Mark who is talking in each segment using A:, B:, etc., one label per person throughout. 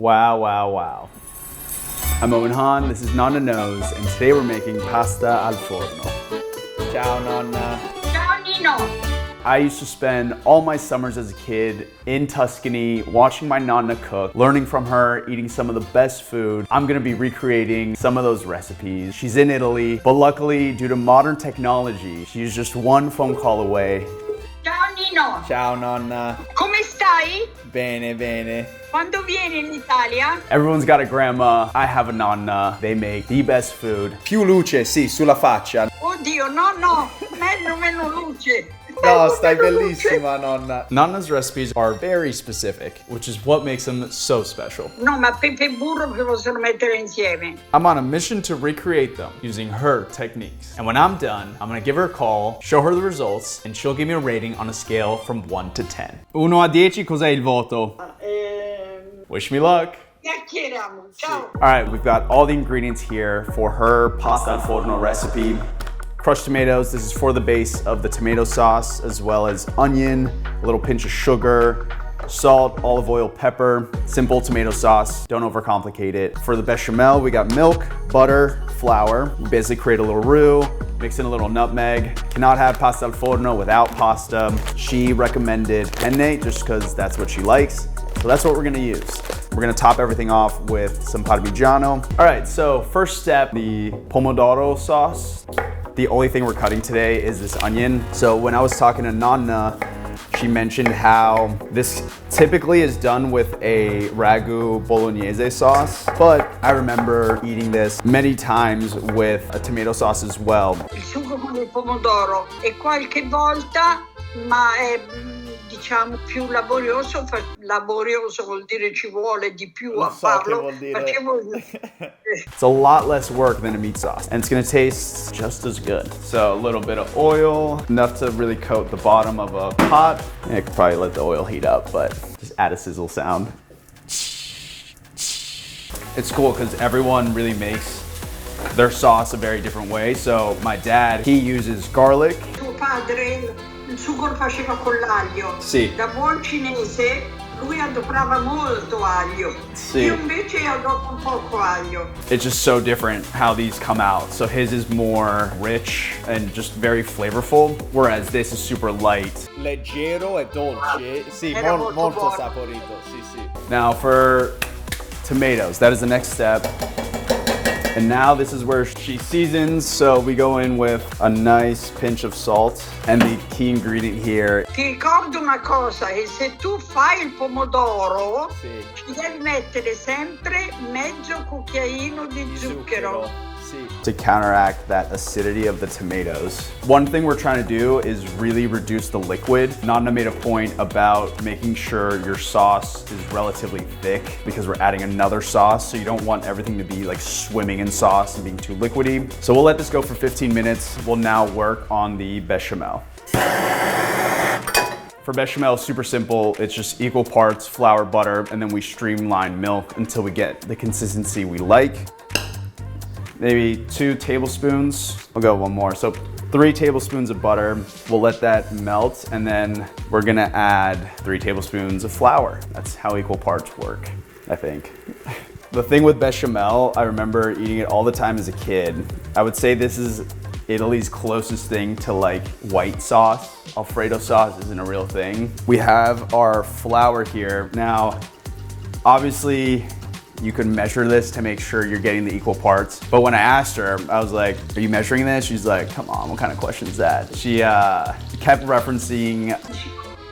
A: Wow, wow, wow. I'm Owen, this is NONNA'S, and today we're making pasta al forno. Ciao, Nonna.
B: Ciao, Nino.
A: I used to spend all my summers as a kid in Tuscany watching my Nonna cook, learning from her, eating some of the best food. I'm gonna be recreating some of those recipes. She's in Italy, but luckily, due to modern technology, she's just one phone call away.
B: Ciao, Nino.
A: Ciao, Nonna.
B: Come stai?
A: Bene, bene.
B: Quando vieni in Italia?
A: Everyone's got a grandma. I have a Nonna. They make the best food.
C: Più luce, sì, sulla faccia.
B: Oddio, no, meno luce.
C: No, stai bellissima, nonna.
A: Nonna's recipes are very specific, which is what makes them so special.
B: No, ma pepe e burro che possono mettere insieme.
A: I'm on a mission to recreate them using her techniques. And when I'm done, I'm gonna give her a call, show her the results, and she'll give me a rating on a scale from 1 to 10. 1 a 10, cos'è il voto? Wish me luck.
B: Chiacchieriamo. Ciao.
A: All right, we've got all the ingredients here for her pasta al forno recipe. Crushed tomatoes, this is for the base of the tomato sauce, as well as onion, a little pinch of sugar, salt, olive oil, pepper, simple tomato sauce, don't overcomplicate it. For the bechamel, we got milk, butter, flour. We basically create a little roux, mix in a little nutmeg. Cannot have pasta al forno without pasta. She recommended penne just because that's what she likes. So that's what we're gonna use. We're gonna top everything off with some Parmigiano. All right, so first step, the Pomodoro sauce. The only thing we're cutting today is this onion. So when I was talking to Nonna, she mentioned how this typically is done with a ragu bolognese sauce, but I remember eating this many times with a tomato sauce as well.
B: Il sugo con il pomodoro e qualche volta, ma è diciamo più laborioso. Laborioso vuol dire ci vuole di più a farlo.
A: It's a lot less work than a meat sauce, and it's gonna taste just as good. So a little bit of oil, enough to really coat the bottom of a pot. And I could probably let the oil heat up, but just add a sizzle sound. It's cool because everyone really makes their sauce a very different way. So my dad, he uses garlic.
B: Tuo padre il sugo lo faceva con l'aglio.
A: Sì.
B: Da buon cinese lui adorava molto aglio.
A: Sì.
B: Io invece adoro poco aglio.
A: It's just so different how these come out. So his is more rich and just very flavorful, whereas this is super light.
C: Leggero e dolce. Sì,
B: Era
C: molto
B: buono.
C: saporito. Sì, sì.
A: Now for tomatoes, that is the next step. And now this is where she seasons. So we go in with a nice pinch of salt. And the key ingredient here.
B: Ti ricordo una cosa, che se tu fai il pomodoro,
C: Sì.
B: ci devi mettere sempre mezzo cucchiaino di zucchero.
C: Sì.
A: To counteract that acidity of the tomatoes. One thing we're trying to do is really reduce the liquid. Nonna made a point about making sure your sauce is relatively thick because we're adding another sauce, so you don't want everything to be like swimming in sauce and being too liquidy. So we'll let this go for 15 minutes. We'll now work on the bechamel. For bechamel, super simple. It's just equal parts flour, butter, and then we streamline milk until we get the consistency we like. Maybe 2 tablespoons. I'll go one more. So 3 tablespoons of butter. We'll let that melt, and then we're gonna add 3 tablespoons of flour. That's how equal parts work, I think. The thing with bechamel, I remember eating it all the time as a kid. I would say this is Italy's closest thing to like white sauce. Alfredo sauce isn't a real thing. We have our flour here. Now, obviously, you can measure this to make sure you're getting the equal parts. But when I asked her, I was like, are you measuring this? She's like, come on, what kind of question is that? She kept referencing,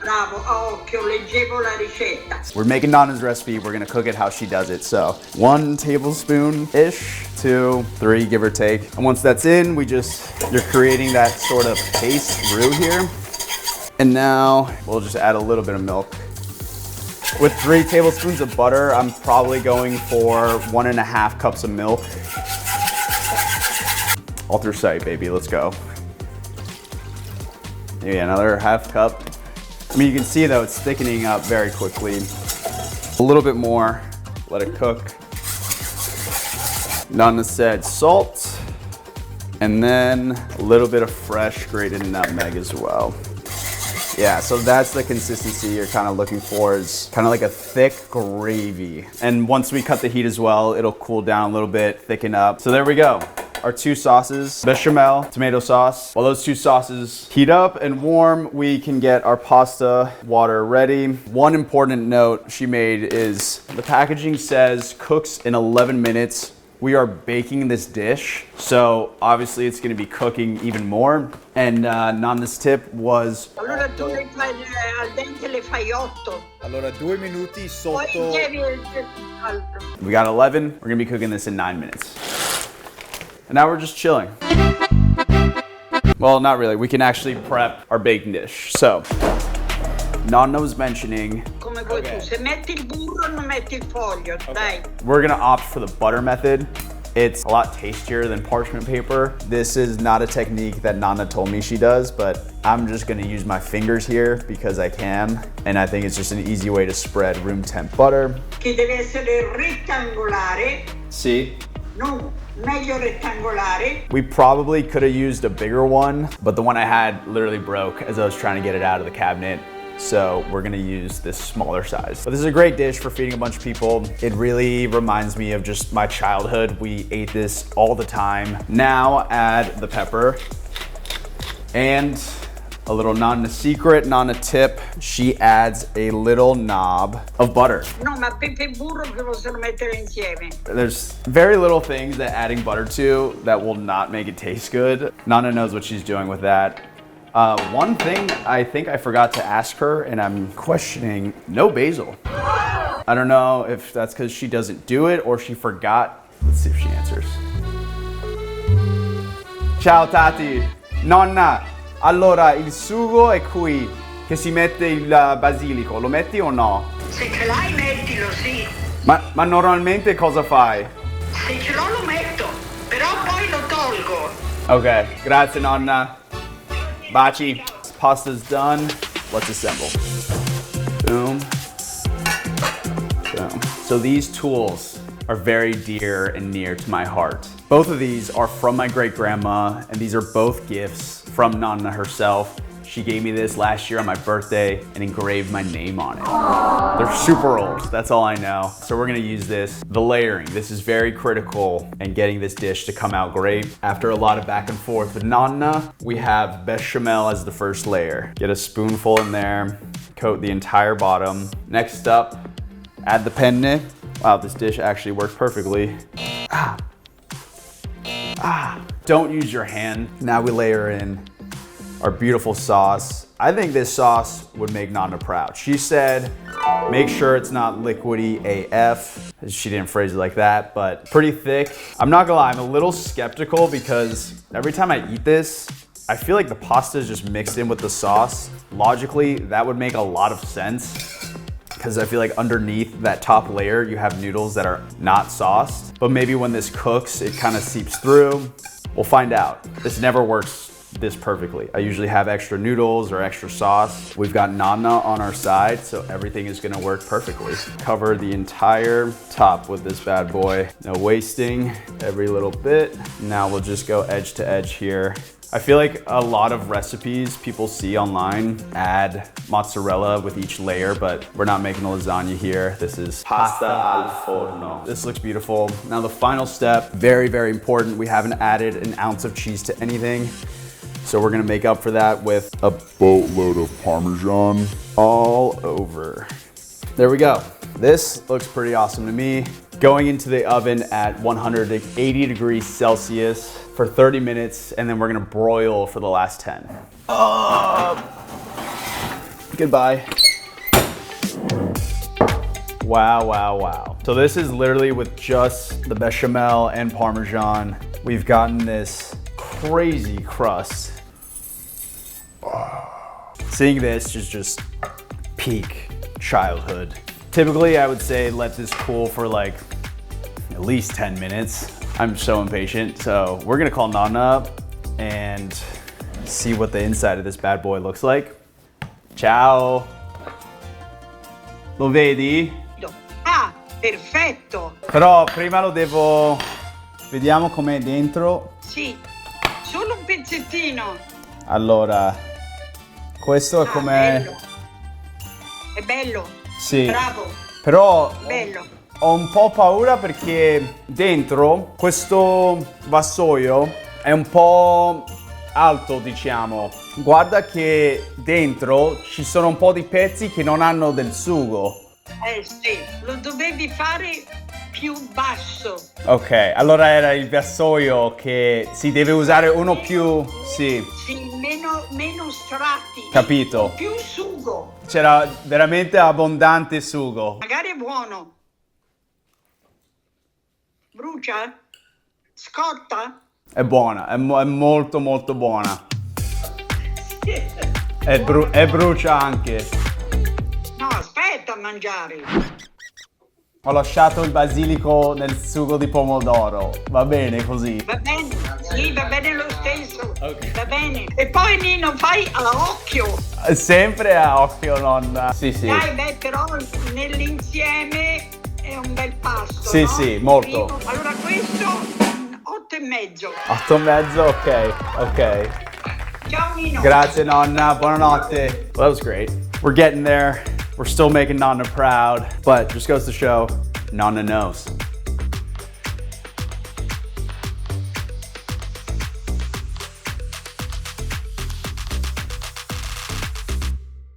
B: Bravo, a occhio, leggevo la ricetta.
A: we're making Nonna's recipe, we're gonna cook it how she does it. So 1 tablespoon-ish, 2, 3, give or take. And once that's in, you're creating that sort of paste roux here. And now we'll just add a little bit of milk. With 3 tablespoons of butter, I'm probably going for 1.5 cups of milk. All through sight, baby, let's go. Maybe another half cup. I mean, you can see though, it's thickening up very quickly. A little bit more, let it cook. Nonna said salt, and then a little bit of fresh grated nutmeg as well. Yeah, so that's the consistency you're kind of looking for, is kind of like a thick gravy. And once we cut the heat as well, it'll cool down a little bit, thicken up. So there we go. Our two sauces, bechamel, tomato sauce. While those two sauces heat up and warm, we can get our pasta water ready. One important note she made is the packaging says cooks in 11 minutes. We are baking this dish, so obviously it's gonna be cooking even more. And Nonna's tip was...
B: Allora tu le fai al dente, le fai 8.
C: Allora, 2 minuti
B: Poi
C: sotto.
B: devi il caldo.
A: We got 11, we're gonna be cooking this in 9 minutes. And now we're just chilling. Well, not really, we can actually prep our baking dish. So, Nonna was mentioning...
B: Come vuoi tu, se metti il burro non metti il foglio, dai.
A: We're gonna opt for the butter method. It's a lot tastier than parchment paper. This is not a technique that Nonna told me she does, but I'm just gonna use my fingers here because I can. And I think it's just an easy way to spread room temp butter.
B: Che deve essere rettangolare,
A: See?
B: non meglio rettangolare.
A: We probably could have used a bigger one, but the one I had literally broke as I was trying to get it out of the cabinet. So we're gonna use this smaller size. But this is a great dish for feeding a bunch of people. It really reminds me of just my childhood. We ate this all the time. Now add the pepper and a little Nonna secret, Nonna tip. She adds a little knob of butter.
B: No, ma pepe e burro che possono mettere insieme.
A: There's very little things that adding butter to that will not make it taste good. Nonna knows what she's doing with that. One thing I think I forgot to ask her, and I'm questioning, no basil. I don't know if that's because she doesn't do it or she forgot. Let's see if she answers. Ciao Tati, Nonna, allora il sugo è qui, che si mette il basilico, lo metti o no?
B: Se ce l'hai mettilo, sì.
A: Ma normalmente cosa fai?
B: Se ce l'ho lo metto, però poi lo tolgo.
A: Okay, grazie Nonna. Baci. Pasta's done. Let's assemble. Boom. Boom. So these tools are very dear and near to my heart. Both of these are from my great grandma, and these are both gifts from Nonna herself. She gave me this last year on my birthday and engraved my name on it. They're super old, that's all I know. So we're gonna use this. The layering, this is very critical in getting this dish to come out great. After a lot of back and forth with Nonna, we have bechamel as the first layer. Get a spoonful in there, coat the entire bottom. Next up, add the penne. Wow, this dish actually works perfectly. Don't use your hand. Now we layer in our beautiful sauce. I think this sauce would make Nonna proud. She said, make sure it's not liquidy AF. She didn't phrase it like that, but pretty thick. I'm not gonna lie, I'm a little skeptical because every time I eat this, I feel like the pasta is just mixed in with the sauce. Logically, that would make a lot of sense because I feel like underneath that top layer, you have noodles that are not sauced. But maybe when this cooks, it kind of seeps through. We'll find out. This never works this perfectly. I usually have extra noodles or extra sauce. We've got Nonna on our side, so everything is gonna work perfectly. Cover the entire top with this bad boy. No wasting, every little bit. Now we'll just go edge to edge here. I feel like a lot of recipes people see online add mozzarella with each layer, but we're not making a lasagna here. This is pasta al forno. This looks beautiful. Now the final step, very, very important. We haven't added an ounce of cheese to anything. So we're gonna make up for that with a boatload of Parmesan all over. There we go. This looks pretty awesome to me. Going into the oven at 180 degrees Celsius for 30 minutes, and then we're gonna broil for the last 10. Goodbye. Wow, wow, wow. So this is literally with just the bechamel and Parmesan. We've gotten this crazy crust. Seeing this is just peak childhood. Typically, I would say let this cool for like at least 10 minutes. I'm so impatient. So we're gonna call Nonna up and see what the inside of this bad boy looks like. Ciao. Lo vedi?
B: Ah, perfetto.
A: Però prima lo devo... Vediamo com'è dentro.
B: Sì, solo un pezzettino.
A: Allora, Questo è come...
B: Bello. È bello.
A: Sì.
B: Bravo.
A: Però
B: Bello.
A: ho un po' paura perché dentro questo vassoio è un po' alto, diciamo. Guarda che dentro ci sono un po' di pezzi che non hanno del sugo.
B: Sì, lo dovevi fare più basso.
A: Ok, allora era il vassoio che si deve usare uno più... Sì,
B: Sì, meno strati.
A: capito.
B: Più sugo.
A: C'era veramente abbondante sugo.
B: Magari è buono. Brucia? Scotta?
A: È buona, è molto molto buona. E brucia anche.
B: No, aspetta a mangiare.
A: Ho lasciato il basilico nel sugo di pomodoro. Va bene così.
B: Va bene? Sì, va bene lo stesso.
C: Ok.
B: Va bene. E poi Nino, fai a occhio.
A: Sempre a occhio, nonna. Sì, sì.
B: Dai, beh, però nell'insieme è un bel pasto.
A: Sì,
B: no?
A: sì, molto.
B: Allora questo 8,5.
A: 8,5, ok, ok.
B: Ciao Nino.
A: Grazie nonna, buonanotte. Well, that was great. We're getting there. We're still making Nonna proud, but just goes to show, Nonna knows.